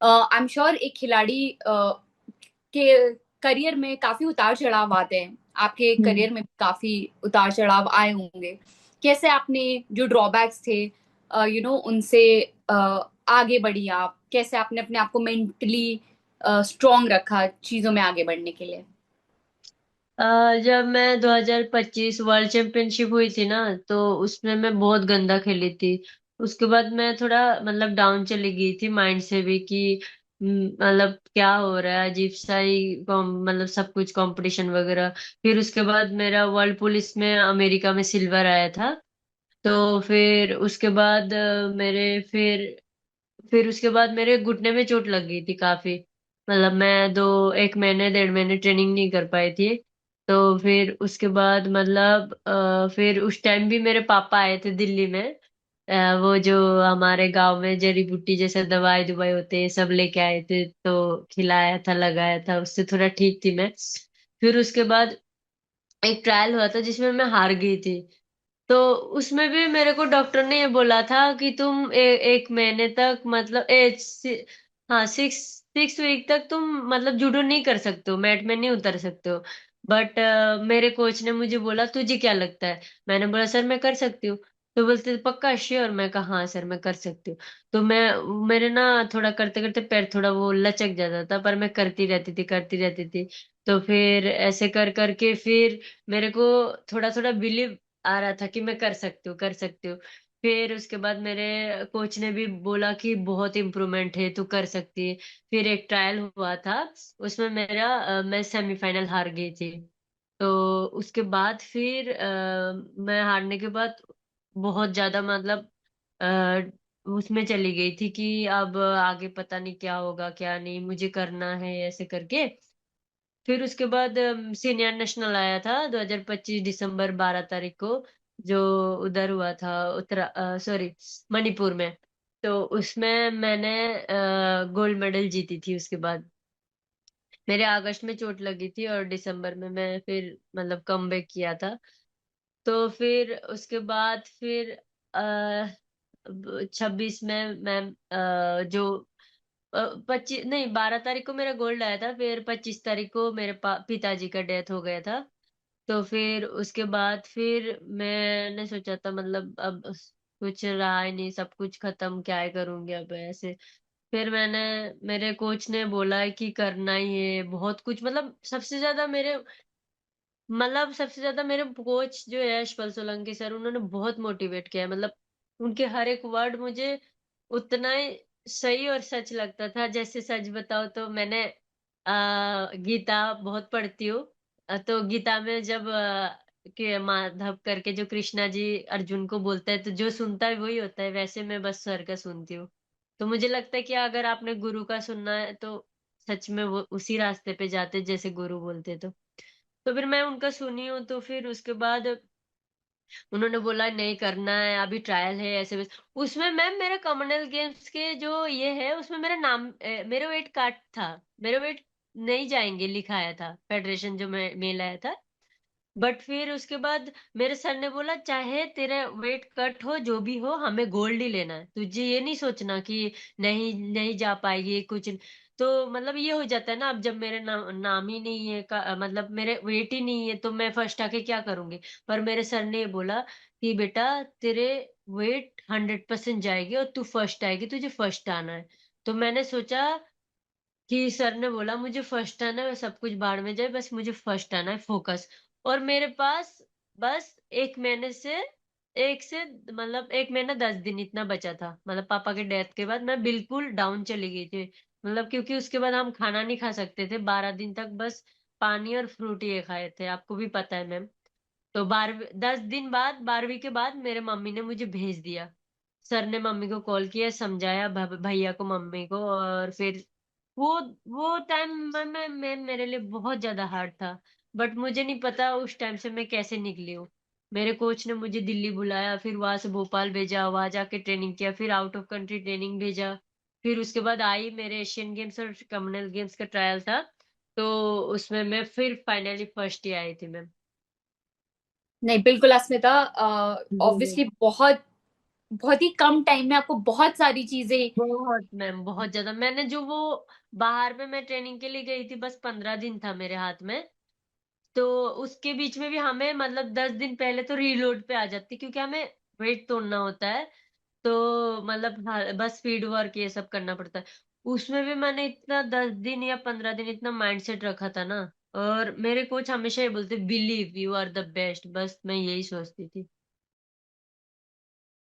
I am sure एक खिलाड़ी के करियर में काफी उतार चढ़ाव आते हैं। आपके हम्म। करियर में भी काफी उतार चढ़ाव आए होंगे। कैसे आपने जो ड्रॉबैक्स थे उनसे आगे बढ़ी आप? कैसे आपने अपने आप को मेंटली स्ट्रांग रखा चीजों में आगे बढ़ने के लिए? जब मैं 2025 वर्ल्ड चैंपियनशिप हुई थी ना, तो उसमें मैं बहुत गंदा खेली थी। उसके बाद मैं थोड़ा मतलब डाउन चली गई थी माइंड से भी कि मतलब क्या हो रहा है, अजीब सा ही मतलब सब कुछ कंपटीशन वगैरह। फिर उसके बाद मेरा वर्ल्ड पुलिस में अमेरिका में सिल्वर आया था। तो फिर उसके बाद फिर उसके बाद मेरे घुटने में चोट लग गई थी काफी। मतलब मैं 1 महीने 1.5 महीने ट्रेनिंग नहीं कर पाई थी। तो फिर उसके बाद मतलब फिर उस टाइम भी मेरे पापा आए थे दिल्ली में। वो जो हमारे गांव में जड़ी बूटी जैसे दवाई दुवाई होते हैं सब लेके आए थे, तो खिलाया था लगाया था, उससे थोड़ा ठीक थी मैं। फिर उसके बाद एक ट्रायल हुआ था जिसमें मैं हार गई थी। तो उसमें भी मेरे को डॉक्टर ने ये बोला था कि तुम 1 महीने तक मतलब हाँ 6 वीक तक तुम मतलब जूडो नहीं कर सकते हो, मैट में नहीं उतर सकते हो। बट मेरे कोच ने मुझे बोला तुझे क्या लगता है? मैंने बोला सर मैं कर सकती हूँ। तो बोलते पक्का श्योर? मैं कहा हाँ सर मैं कर सकती हूँ। तो मेरे ना थोड़ा करते करते पैर थोड़ा वो लचक जाता था, पर मैं करती रहती थी। तो फिर ऐसे कर करके फिर मेरे को थोड़ा थोड़ा बिलीव आ रहा था कि मैं कर सकती हूँ कर सकती हूँ। फिर उसके बाद मेरे कोच ने भी बोला कि बहुत इम्प्रूवमेंट है, तू कर सकती है। फिर एक ट्रायल हुआ था, उसमें मैं सेमीफाइनल हार गई थी। तो उसके बाद फिर मैं हारने के बाद बहुत ज्यादा मतलब उसमें चली गई थी कि अब आगे पता नहीं क्या होगा क्या नहीं, मुझे करना है ऐसे करके। फिर उसके बाद सीनियर नेशनल आया था 2025 दिसंबर 12 तारीख को, जो उधर हुआ था उत्तरा सॉरी मणिपुर में। तो उसमें मैंने गोल्ड मेडल जीती थी। उसके बाद मेरे अगस्त में चोट लगी थी और दिसंबर में मैं फिर मतलब कमबैक किया था। तो फिर उसके बाद फिर 26 में मैं जो 25 नहीं 12 तारीख को मेरा गोल्ड आया था, फिर 25 तारीख को मेरे पिताजी का डेथ हो गया था। तो फिर उसके बाद फिर मैंने सोचा था मतलब अब कुछ रहा ही नहीं, सब कुछ खत्म, क्या ही करूंगी अब ऐसे। फिर मेरे कोच ने बोला है कि करना ही है बहुत कुछ। सबसे ज्यादा मेरे कोच जो है यशपाल सोलंकी सर, उन्होंने बहुत मोटिवेट किया है। मतलब उनके हर एक वर्ड मुझे उतना ही सही और सच लगता था। जैसे सच बताओ तो मैंने गीता बहुत पढ़ती हूँ। तो गीता में जब कि माधव करके जो कृष्णा जी अर्जुन को बोलता है, तो जो सुनता है वही होता है, वैसे मैं बस सर का सुनती हूँ। तो मुझे लगता है कि अगर आपने गुरु का सुनना है तो सच में वो उसी रास्ते पे जाते जैसे गुरु बोलते। तो फिर मैं उनका सुनी हूँ। तो फिर उसके बाद उन्होंने बोला नहीं करना है, अभी ट्रायल है ऐसे वैसे। उसमें मैम मेरा कॉमनवेल्थ गेम्स के जो ये है उसमें मेरा नाम मेरा वेट काट था। मेरा वेट नहीं जाएंगे लिखा आया था, फेडरेशन जो मेल आया था। बट फिर उसके बाद मेरे सर ने बोला चाहे तेरा वेट कट हो जो भी हो, हमें गोल्ड ही लेना है, तुझे ये नहीं सोचना कि नहीं नहीं जा पाएगी कुछ। तो मतलब ये हो जाता है ना, अब जब मेरे नाम ही नहीं है मतलब मेरे वेट ही नहीं है तो मैं फर्स्ट आके क्या करूंगी। पर मेरे सर ने ये बोला कि बेटा तेरे वेट 100% जाएगी और तू फर्स्ट आएगी, तुझे फर्स्ट आना है। तो मैंने सोचा कि सर ने बोला मुझे फर्स्ट आना है, सब कुछ बाहर में जाए, बस मुझे फर्स्ट आना है, फोकस। और मेरे पास बस 1 महीने से एक से मतलब 1 महीना 10 दिन इतना बचा था। मतलब पापा के डेथ के बाद मैं बिल्कुल डाउन चली गई थी। मतलब क्योंकि उसके बाद हम खाना नहीं खा सकते थे 12 दिन तक, बस पानी और फ्रूट ये खाए थे, आपको भी पता है मैम। तो 10 दिन बाद 12वीं के बाद मेरे मम्मी ने मुझे भेज दिया। सर ने मम्मी को कॉल किया, समझाया भैया को मम्मी को। और फिर वो वो टाइम मैं मेरे लिए बहुत ज्यादा हार्ड था। बट मुझे नहीं पता उस टाइम से मैं कैसे निकली हूँ। मेरे कोच ने मुझे दिल्ली बुलाया, फिर वहां से भोपाल भेजा, वहां जाके ट्रेनिंग किया, फिर आउट ऑफ कंट्री ट्रेनिंग भेजा। फिर उसके बाद आई मेरे एशियन गेम्स और कॉमनवेल्थ गेम्स का ट्रायल था। तो उसमें मैं फिर फाइनली फर्स्ट ही आई थी मैम। नहीं, बिल्कुल अस्मिता, जी जी। ऑब्वियसली बहुत बहुत ही कम टाइम में आपको बहुत सारी चीजें। बहुत मैम, बहुत ज़्यादा। मैंने जो वो बाहर में मैं ट्रेनिंग के लिए गई थी, बस 15 दिन था मेरे हाथ में। तो उसके बीच में भी हमें मतलब 10 दिन पहले तो रीलोड पे आ जाती, क्योंकि हमें वेट तोड़ना होता है। तो मतलब हाँ, बस फीड वर्क ये सब करना पड़ता है। उसमें भी मैंने इतना 10 दिन या 15 दिन इतना माइंडसेट रखा था ना, और मेरे कोच हमेशा ये बोलते believe you are the best, बस मैं यही सोचती थी।